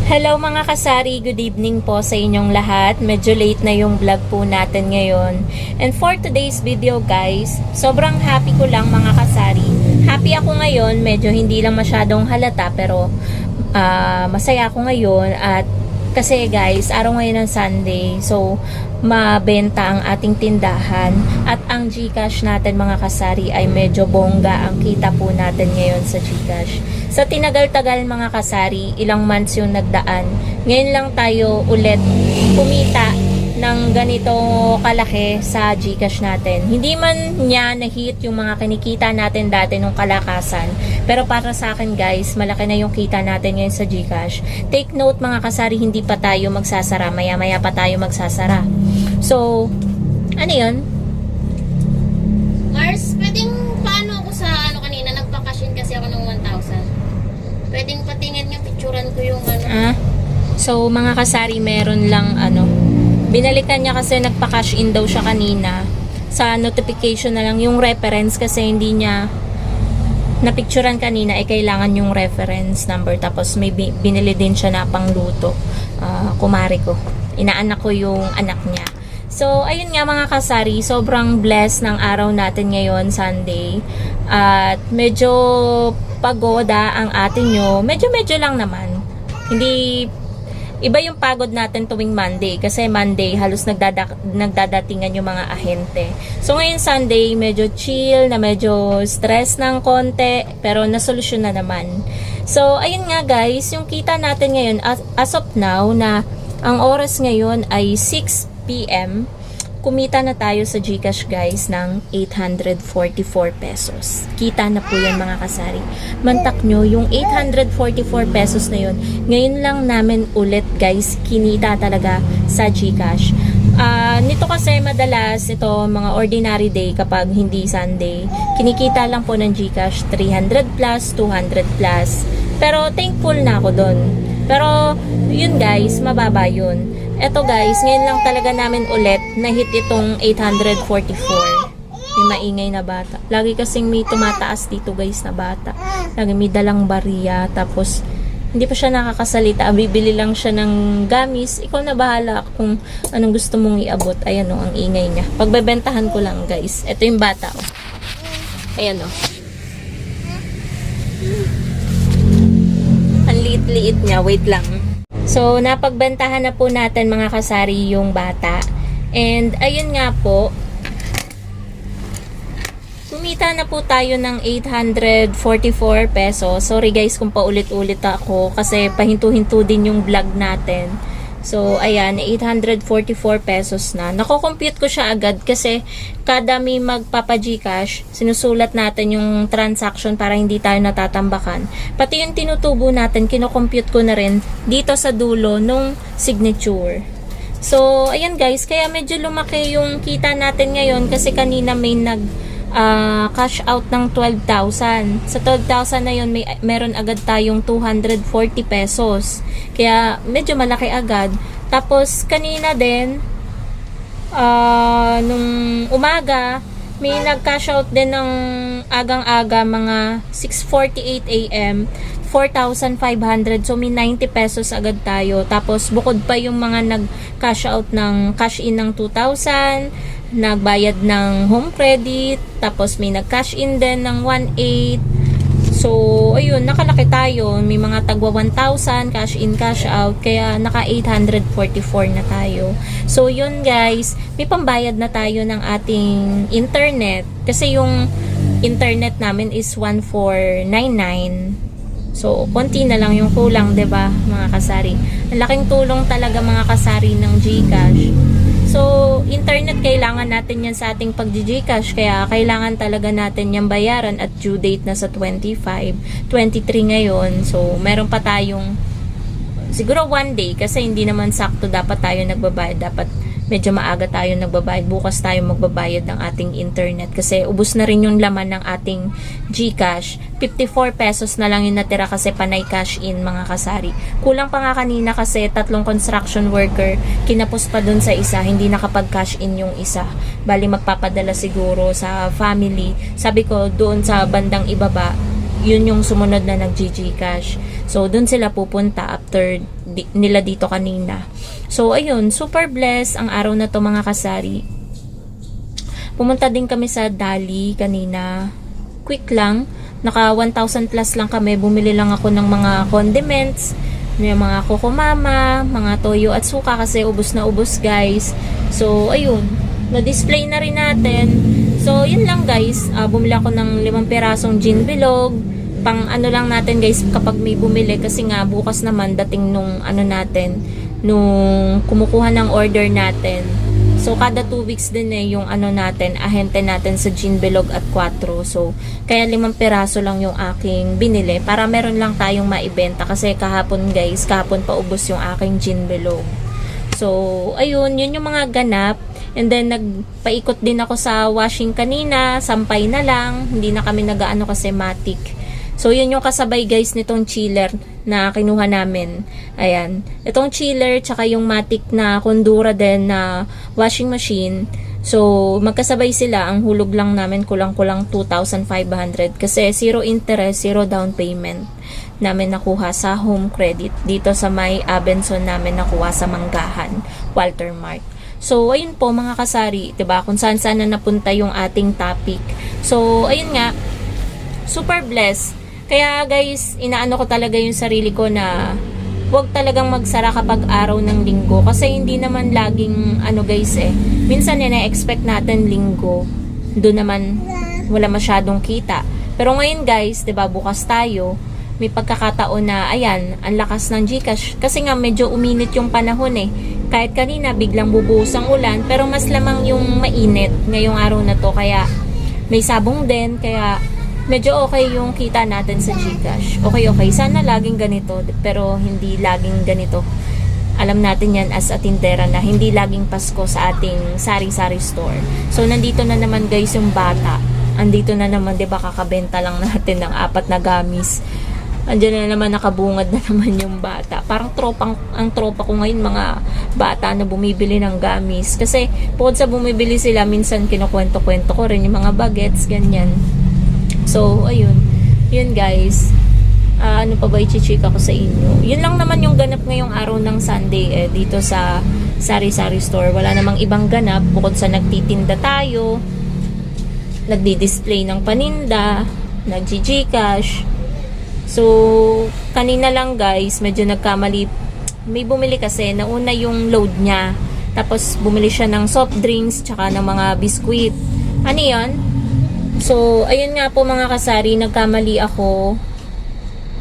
Hello mga kasari, good evening po sa inyong lahat. Medyo late na yung vlog po natin ngayon. And for today's video guys, sobrang happy ko lang mga kasari. Happy ako ngayon, medyo hindi lang masyadong halata pero masaya ako ngayon at kasi guys, araw ngayon ng Sunday. So, mabenta ang ating tindahan at ang GCash natin mga kasari ay medyo bongga ang kita po natin ngayon sa GCash. Sa tinagal-tagal mga kasari, ilang months yung nagdaan. Ngayon lang tayo ulit kumita ng ganito kalaki sa GCash natin. Hindi man niya na-hit yung mga kinikita natin dati nung kalakasan. Pero para sa akin guys, malaki na yung kita natin ngayon sa GCash. Take note mga kasari, hindi pa tayo magsasara. Maya-maya pa tayo magsasara. So, ano yun? Mars, pwedeng paano ako sa kanina, nagpakasyon kasi ako ng 1,000. Pwedeng patingin nga, picturean ko yung So, mga kasari, meron lang binalikan niya kasi nagpa-cash in daw siya kanina. Sa notification na lang yung reference kasi hindi niya napicturean kanina ay kailangan yung reference number. Tapos may binili din siya na pangluto. Kumari ko. Inaanak ko yung anak niya. So, ayun nga mga kasari, sobrang blessed ng araw natin ngayon, Sunday. At medyo pagoda ang atin nyo. Medyo lang naman. Hindi iba yung pagod natin tuwing Monday kasi Monday halos nagdadatingan yung mga ahente. So ngayon Sunday medyo chill na medyo stress ng konti pero nasolusyon na naman. So ayun nga guys, yung kita natin ngayon as of now na ang oras ngayon ay 6 PM. Kumita na tayo sa GCash guys ng 844 pesos. Kita na po yan mga kasari. Mantak nyo, yung 844 pesos na yun, ngayon lang namin ulit guys, kinita talaga sa GCash. Nito kasi madalas, ito mga ordinary day kapag hindi Sunday, kinikita lang po ng GCash 300 plus, 200 plus. Pero thankful na ako doon. Pero yun guys, mababa yun. Eto guys, ngayon lang talaga namin ulit na-hit itong 844. May maingay na bata. Lagi kasing may tumataas dito guys na bata. Lagi may dalang bariya. Tapos, hindi pa siya nakakasalita. Bibili lang siya ng gamis. Ikaw na bahala kung anong gusto mong iabot. Ayan o, ang ingay niya. Pagbebentahan ko lang guys. Ito yung bata o. Ayan o. Ang liit-liit niya. Wait lang. So, napagbentahan na po natin mga kasari yung bata. And, ayun nga po, kumita na po tayo ng 844 pesos. Sorry guys kung paulit-ulit ako kasi pahinto-hinto din yung vlog natin. So, ayan, 844 pesos na. Nako-compute ko siya agad kasi kada may magpapa-GCash, sinusulat natin yung transaction para hindi tayo natatambakan. Pati yung tinutubo natin, kino-compute ko na rin dito sa dulo nung signature. So, ayan guys, kaya medyo lumaki yung kita natin ngayon kasi kanina may cash out ng 12,000. Sa 12,000 na yun, meron agad tayong 240 pesos. Kaya, medyo malaki agad. Tapos, kanina din, nung umaga, may nag-cash out din ng agang-aga, mga 6:48 AM, 4,500. So, may 90 pesos agad tayo. Tapos, bukod pa yung mga nag-cash out ng cash in ng 2,000, nagbayad ng home credit, tapos may nag-cash in din ng 1,800. So, ayun, nakalaki tayo. May mga tagwa 1,000, cash in, cash out. Kaya, naka 844 na tayo. So, yun guys, may pambayad na tayo ng ating internet. Kasi yung internet namin is 1,499. So, konti na lang yung kulang, 'di ba, mga kasari? Ang laking tulong talaga mga kasari ng GCash. So, internet kailangan natin yan sa ating pag-GCash. Kaya, kailangan talaga natin yung bayaran at due date na sa 25, 23 ngayon. So, meron pa tayong siguro one day kasi hindi naman sakto dapat tayo nagbabayad. Dapat medyo maaga tayo nagbabayad. Bukas tayo magbabayad ng ating internet kasi ubos na rin yung laman ng ating GCash. 54 pesos na lang yung natira kasi panay cash in mga kasari. Kulang pa nga kanina kasi 3 construction worker kinapos pa dun sa isa. Hindi nakapag cash in yung isa. Bali magpapadala siguro sa family. Sabi ko doon sa bandang ibaba yun yung sumunod na nag-GCash. So, dun sila pupunta after nila dito kanina. So, ayun, super blessed ang araw na to mga kasari. Pumunta din kami sa Dali kanina. Quick lang. Naka 1,000 plus lang kami. Bumili lang ako ng mga condiments, may mga kokomama, mga toyo at suka kasi ubos na ubos guys. So, ayun. Na-display na rin natin. So, yun lang guys. Bumili ako ng 5 pirasong gin bilog. Pang ano lang natin guys kapag may bumili. Kasi nga bukas naman dating nung ano natin. Nung kumukuha ng order natin. So, kada 2 weeks din yung ano natin, ahente natin sa gin bilog at 4. So, kaya 5 piraso lang yung aking binili para meron lang tayong maibenta. Kasi kahapon guys, kahapon pa ubos yung aking gin bilog. So, ayun, yun yung mga ganap. And then, nagpaikot din ako sa washing kanina. Sampay na lang. Hindi na kami nag-ano kasi matic. So, yun yung kasabay guys nitong chiller na kinuha namin. Ayan. Itong chiller, tsaka yung matic na kondura din na washing machine. So, magkasabay sila. Ang hulog lang namin kulang-kulang 2,500. Kasi 0 interest, 0 down payment namin nakuha sa home credit. Dito sa may Abenson namin nakuha sa Manggahan, Walter Mart. So, ayun po mga kasari. Diba? Kung saan-saan na napunta yung ating topic. So, ayun nga. Super blessed. Kaya guys, inaano ko talaga yung sarili ko na huwag talagang magsara kapag araw ng linggo. Kasi hindi naman laging ano guys minsan na-expect natin linggo. Doon naman wala masyadong kita. Pero ngayon guys, 'di ba bukas tayo, may pagkakataon na ayan, ang lakas ng GCash. Kasi nga medyo uminit yung panahon Kahit kanina biglang bubuhos ang ulan, pero mas lamang yung mainit ngayong araw na to. Kaya may sabong din, kaya medyo okay yung kita natin sa GCash. Okay. Sana laging ganito, pero hindi laging ganito. Alam natin yan as a tindera na hindi laging Pasko sa ating sari-sari store. So, nandito na naman guys yung bata. Andito na naman, di ba, kakabenta lang natin ng 4 na gamis. Andiyan na naman, nakabungad na naman yung bata. Parang ang tropa ko ngayon, mga bata na bumibili ng gamis. Kasi, bukod sa bumibili sila, minsan kinukwento-kwento ko rin yung mga bagets, ganyan. So, ayun. Yun guys. Ano pa ba i-chichika ko sa inyo? Yun lang naman yung ganap ngayong araw ng Sunday dito sa sari-sari store. Wala namang ibang ganap bukod sa nagtitinda tayo, nagdi-display ng paninda, nag-GCash. So, kanina lang guys, medyo nagkamali. May bumili kasi, nauna yung load niya. Tapos, bumili siya ng soft drinks, tsaka ng mga biskuit. Ano yun? So, ayun nga po mga kasari, nagkamali ako.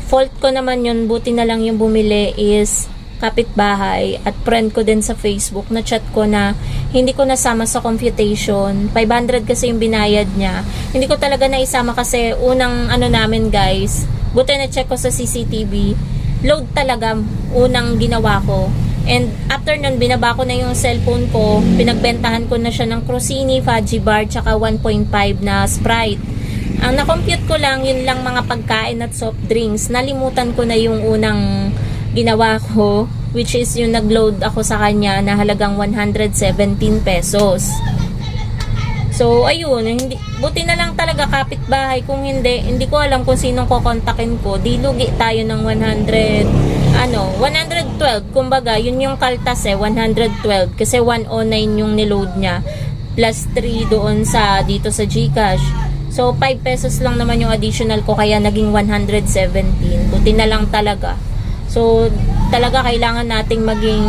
Fault ko naman yun, buti na lang yung bumili is kapitbahay at friend ko din sa Facebook na chat ko na hindi ko nasama sa computation. 500 kasi yung binayad niya. Hindi ko talaga naisama kasi unang ano namin guys, buti na check ko sa CCTV, load talaga unang ginawa ko. And after nun, binaba ko na yung cellphone ko, pinagbentahan ko na siya ng Crostini, Fudgy Bar, tsaka 1.5 na Sprite. Ang na-compute ko lang, yun lang mga pagkain at soft drinks. Nalimutan ko na yung unang ginawa ko, which is yung nag-load ako sa kanya na halagang 117 pesos. So, ayun, buti na lang talaga kapitbahay. Kung hindi ko alam kung sinong kokontakin ko. Di lugi tayo ng 112. Kumbaga, yun yung kaltas 112. Kasi 109 yung niload niya. Plus 3 doon dito sa GCash. So, 5 pesos lang naman yung additional ko. Kaya naging 117. Buti na lang talaga. So, talaga kailangan nating maging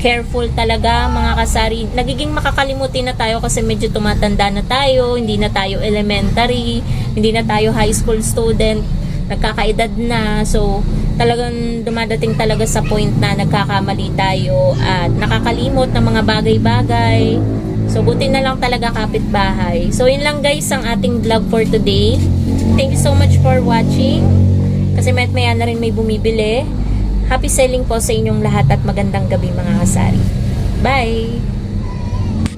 careful talaga mga kasari. Nagiging makakalimutin na tayo kasi medyo tumatanda na tayo, hindi na tayo elementary, hindi na tayo high school student, nagkakaedad na. So, talagang dumadating talaga sa point na nagkakamali tayo at nakakalimot ng mga bagay-bagay. So, buti na lang talaga kapitbahay. So, yun lang guys ang ating vlog for today. Thank you so much for watching. Kasi maya na rin may bumibili. Happy selling po sa inyong lahat at magandang gabi mga kasari. Bye!